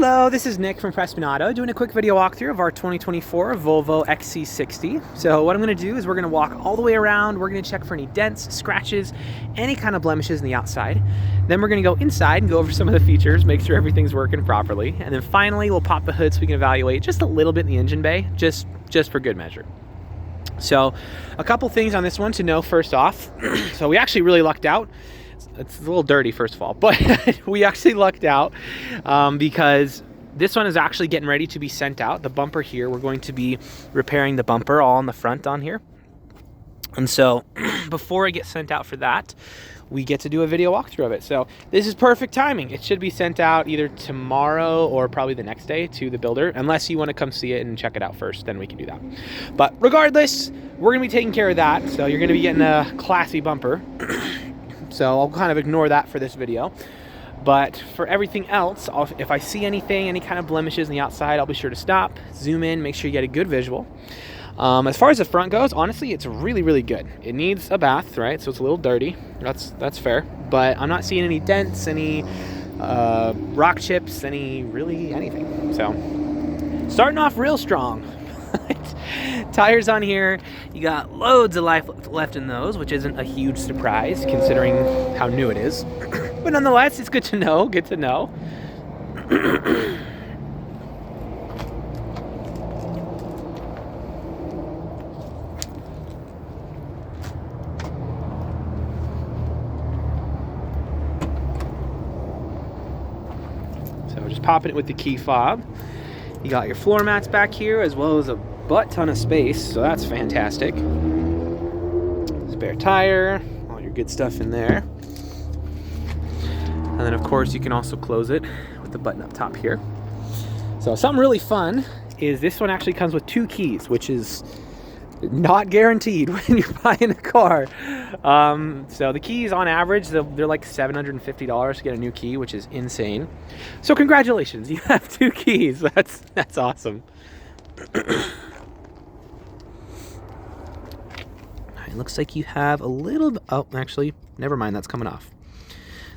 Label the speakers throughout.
Speaker 1: Hello, this is Nick from Prestman doing a quick video walkthrough of our 2024 Volvo XC60. So what I'm going to do is we're going to walk all the way around. We're going to check for any dents, scratches, any kind of blemishes in the outside. Then we're going to go inside and go over some of the features, make sure everything's working properly. And then finally, we'll pop the hood so we can evaluate just a little bit in the engine bay, just for good measure. So a couple things on this one to know first off. So we actually really lucked out. It's a little dirty, first of all, but we actually lucked out because this one is actually getting ready to be sent out. The bumper here, we're going to be repairing the bumper all on the front on here. And so before it gets sent out for that, we get to do a video walkthrough of it. So this is perfect timing. It should be sent out either tomorrow or probably the next day to the builder, unless you want to come see it and check it out first, then we can do that. But regardless, we're gonna be taking care of that. So you're gonna be getting a classy bumper. So I'll kind of ignore that for this video. But for everything else, if I see anything, any kind of blemishes on the outside, I'll be sure to stop, zoom in, make sure you get a good visual. As far as the front goes, honestly, it's really, really good. It needs a bath, right? So it's a little dirty. That's fair. But I'm not seeing any dents, any rock chips, anything. So starting off real strong. Tires on here, you got loads of life left in those, which isn't a huge surprise considering how new it is. But nonetheless, it's good to know, So we're just popping it with the key fob. You got your floor mats back here, as well as a butt ton of space, so that's fantastic. Spare tire, all your good stuff in there. And then of course you can also close it with the button up top here. So something really fun is this one actually comes with 2 keys, which is not guaranteed when you're buying a car. So the keys on average, they're like $750 to get a new key, which is insane. So congratulations, you have 2 keys. That's awesome. It looks like you have a little, oh, actually, never mind, that's coming off.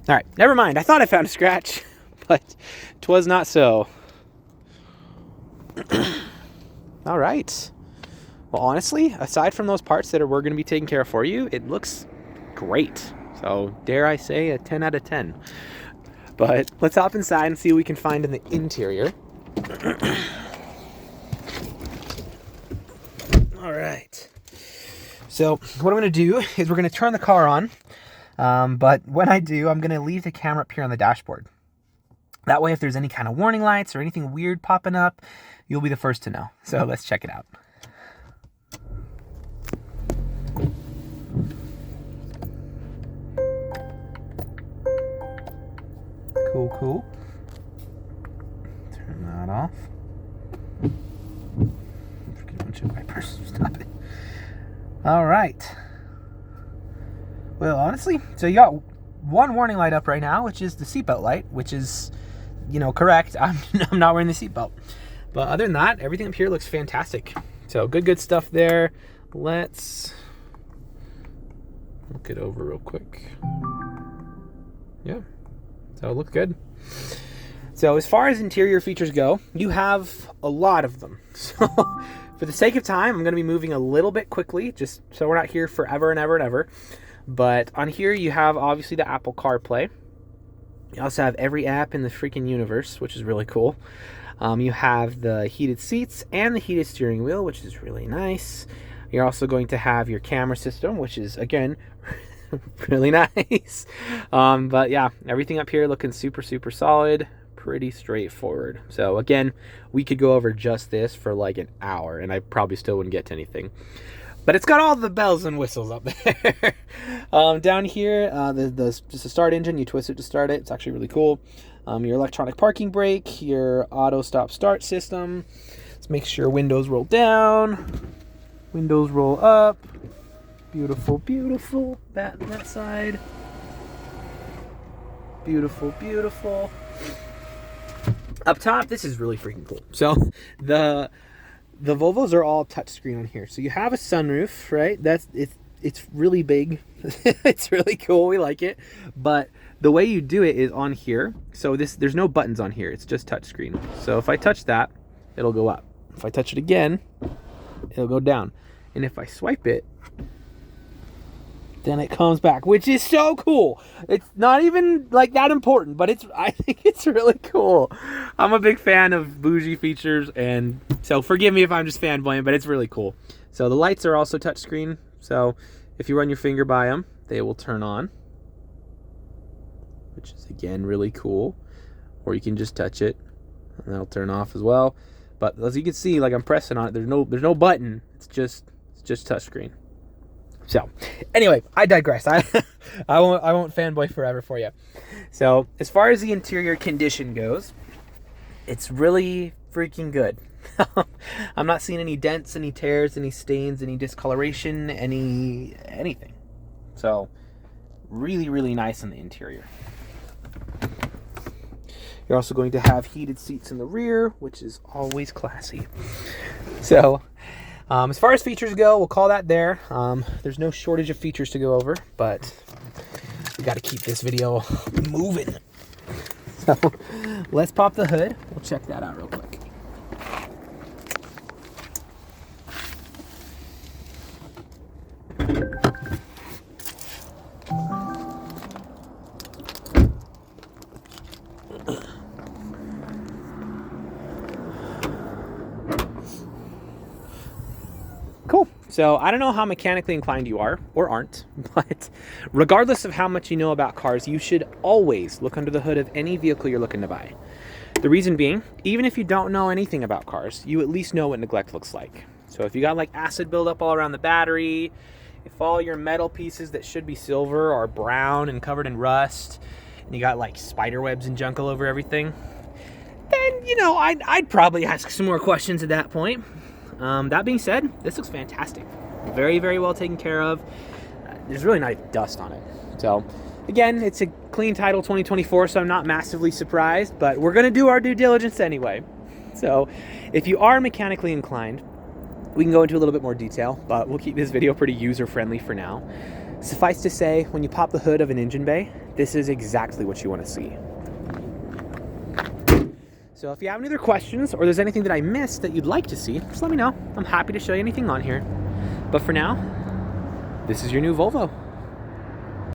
Speaker 1: All right, never mind. I thought I found a scratch, but 'twas not so. All right. Well, honestly, aside from those parts that we're going to be taking care of for you, it looks great. So, dare I say, a 10 out of 10. But let's hop inside and see what we can find in the interior. All right. So what I'm going to do is we're going to turn the car on. But when I do, I'm going to leave the camera up here on the dashboard. That way, if there's any kind of warning lights or anything weird popping up, you'll be the first to know. So let's check it out. Cool. Turn that off. Forget a bunch of wipers. Stop it. All right. Well, honestly, so you got one warning light up right now, which is the seatbelt light, which is, correct. I'm not wearing the seatbelt. But other than that, everything up here looks fantastic. So good stuff there. Let's look it over real quick. Yeah. So it looks good. So as far as interior features go, you have a lot of them. So for the sake of time, I'm going to be moving a little bit quickly, just so we're not here forever and ever and ever. But on here, you have obviously the Apple CarPlay. You also have every app in the freaking universe, which is really cool. You have the heated seats and the heated steering wheel, which is really nice. You're also going to have your camera system, which is, again, really nice. But yeah, everything up here looking super solid, pretty straightforward. So again, we could go over just this for like an hour and I probably still wouldn't get to anything, but it's got all the bells and whistles up there. Down here, just a start engine, you twist it to start it. It's actually really cool. Your electronic parking brake, your auto stop start system. Let's make sure windows roll down, windows roll up. Beautiful. That side. Beautiful. Up top, this is really freaking cool. So the Volvos are all touchscreen on here. So you have a sunroof, right? It's really big. It's really cool. We like it. But the way you do it is on here. So there's no buttons on here. It's just touchscreen. So if I touch that, it'll go up. If I touch it again, it'll go down. And if I swipe it, then it comes back, which is so cool. It's not even like that important, but I think it's really cool. I'm a big fan of bougie features, and so forgive me if I'm just fanboying, but it's really cool. So the lights are also touchscreen. So if you run your finger by them, they will turn on, which is again really cool. Or you can just touch it and they'll turn off as well. But as you can see, like I'm pressing on it, there's no button. It's just touchscreen. So anyway, I digress. I won't fanboy forever for you. So as far as the interior condition goes, it's really freaking good. I'm not seeing any dents, any tears, any stains, any discoloration, anything. So really, really nice on the interior. You're also going to have heated seats in the rear, which is always classy. So as far as features go, we'll call that there. There's no shortage of features to go over, but we got to keep this video moving. So let's pop the hood. We'll check that out real quick. Cool. So I don't know how mechanically inclined you are or aren't, but regardless of how much you know about cars, you should always look under the hood of any vehicle you're looking to buy. The reason being, even if you don't know anything about cars, you at least know what neglect looks like. So if you got like acid buildup all around the battery, if all your metal pieces that should be silver are brown and covered in rust, and you got like spider webs and junk all over everything, then, you know, I'd probably ask some more questions at that point. That being said, this looks fantastic. Very, very well taken care of. There's really not dust on it. So, again, it's a clean title 2024, so I'm not massively surprised, but we're going to do our due diligence anyway. So, if you are mechanically inclined, we can go into a little bit more detail, but we'll keep this video pretty user-friendly for now. Suffice to say, when you pop the hood of an engine bay, this is exactly what you want to see. So if you have any other questions or there's anything that I missed that you'd like to see, just let me know. I'm happy to show you anything on here. But for now, this is your new Volvo.